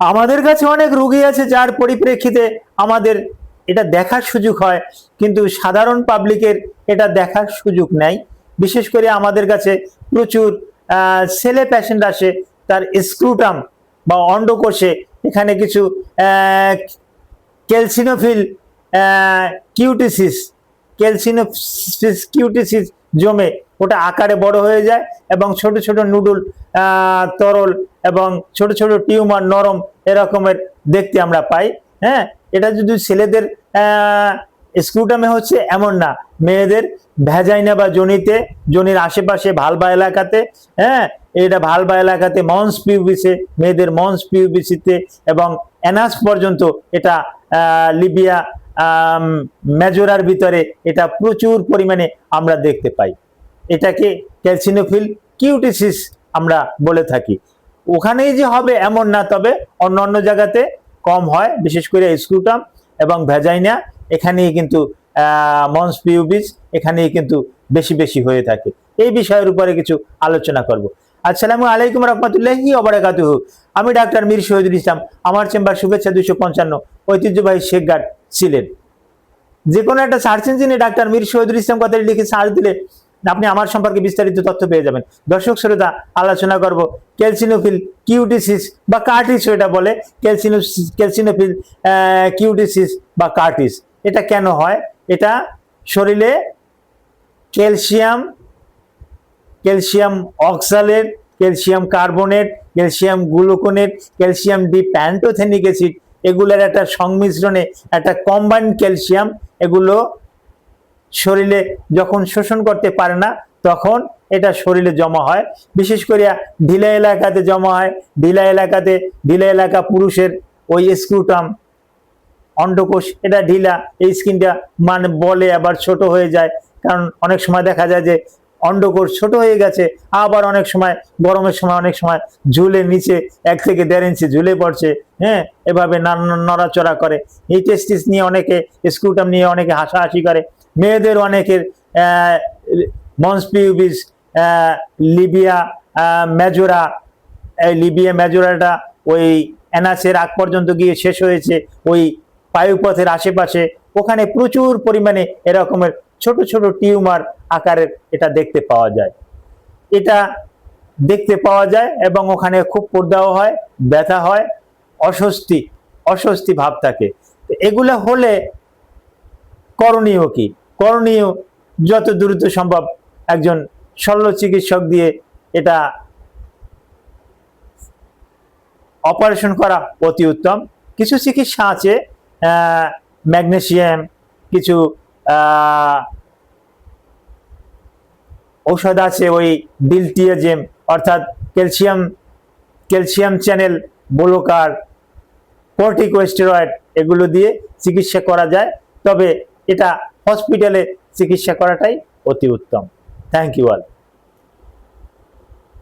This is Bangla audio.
আমাদের কাছে অনেক রোগী আছে যার পরিপ্রেক্ষিতে আমাদের এটা দেখার সুযোগ হয়, কিন্তু সাধারণ পাবলিকের এটা দেখার সুযোগ নাই। বিশেষ করে আমাদের কাছে প্রচুর ছেলে পেশেন্ট আসে, তার স্ক্রুটাম বা অন্ডকোষে এখানে কিছু ক্যালসিনোফিল কিউটিসিস কিউটিসিস জমে ওটা আকারে বড় হয়ে যায় এবং ছোট ছোট নুডুল তরল এবং ছোট ছোট টিউমার নরম এরকমের দেখতে আমরা পাই। হ্যাঁ, এটা যদি ছেলেদের স্ক্রুটামে হচ্ছে এমন না, মেয়েদের ভ্যাজাইনা বা যোনির আশেপাশে ভালবা এলাকাতে, হ্যাঁ এটা ভালবা এলাকাতে মন্স পিউবিসে, মেয়েদের মন্স পিউবিসিতে এবং অ্যানাস পর্যন্ত এটা লিবিয়া মেজোরার ভিতরে এটা প্রচুর পরিমাণে আমরা দেখতে পাই। এটাকে ক্যালসিনোফিল কিউটিসিস আমরা বলে থাকি। ওখানেই যে হবে এমন না, তবে অন্য অন্য জায়গাতে কম হয়, বিশেষ করে স্ক্রুটাম এবং ভ্যাজাইনা এখানেই কিন্তু মন্স পিউবিস এখানেই কিন্তু বেশি বেশি হয়ে থাকে। এই বিষয়ের উপরে কিছু আলোচনা করব। আসসালামু আলাইকুম রহমতুল্লাহি ওয়া বারাকাতুহু। আমি ডাক্তার মীর শহীদুল ইসলাম, আমার চেম্বার শুভেচ্ছা 255, ঐতিহ্যবাহী শেখঘাট সিলেট। যে কোনো একটা সার্চ ইঞ্জিনে ডাক্তার মীর শহীদুল ইসলাম কথাটি লিখে সার্চ দিলে আপনি আমার সম্পর্কে বিস্তারিত তথ্য পেয়ে যাবেন। দর্শক শ্রোতা, আলোচনা করব ক্যালসিনোফিল কিউটিসিস বা কার্টিস, এটা বলে ক্যালসিনোফিল কিউটিসিস বা কার্টিস। এটা কেন হয়? এটা শরীরে calcium oxalate, calcium carbonate, calcium gluconate, calcium D pantothenic acid এগুলোর একটা সংমিশ্রণে একটা কম্বাইন্ড ক্যালসিয়াম, এগুলো শরীরে যখন শোষণ করতে পারে না তখন এটা শরীরে জমা হয়। বিশেষ করে ঢিলা এলাকাতে জমা হয়। ঢিলা এলাকা পুরুষের ওই স্ক্রুটাম অন্ডকোষ এটা ঢিলা, এই স্কিনটা মানে বলে আবার ছোট হয়ে যায়, কারণ অনেক সময় দেখা যায় যে অন্ডকোষ ছোট হয়ে গেছে, আবার অনেক সময় গরমের সময় অনেক সময় ঝুলে নিচে 1 থেকে 1.5 ইঞ্চি ঝুলে পড়ছে। হ্যাঁ, এভাবে নড়াচড়া করে। এই টেস্টিস নিয়ে অনেকে, স্ক্রুটাম নিয়ে অনেকে হাসাহাসি করে। মেয়েদের অনেকের মন্স পিউবিস লিবিয়া মেজোরা, এই লিবিয়া মেজোরাটা ওই অ্যানাসের আগ পর্যন্ত গিয়ে শেষ হয়েছে ওই পায়ুপথের আশেপাশে, ওখানে প্রচুর পরিমাণে এরকমের ছোট ছোট টিউমার আকারের এটা দেখতে পাওয়া যায় এবং ওখানে খুব পর্দাও হয়, ব্যথা হয়, অস্বস্তি ভাব থাকে। এগুলো হলে করণীয় কি? করণীয় যত দ্রুত সম্ভব একজন শল্য চিকিৎসক দিয়ে এটা অপারেশন করা অতি উত্তম। কিছু চিকিৎসা আছে, ম্যাগনেসিয়াম, কিছু ঔষধ আছে ওই ডিলটিয়াজেম অর্থাৎ ক্যালসিয়াম চ্যানেল ব্লকার, কর্টিকোস্টেরয়েড, এগুলো দিয়ে চিকিৎসা করা যায়। তবে এটা হসপিটালে চিকিৎসা করাটাই অতি উত্তম। Thank you all.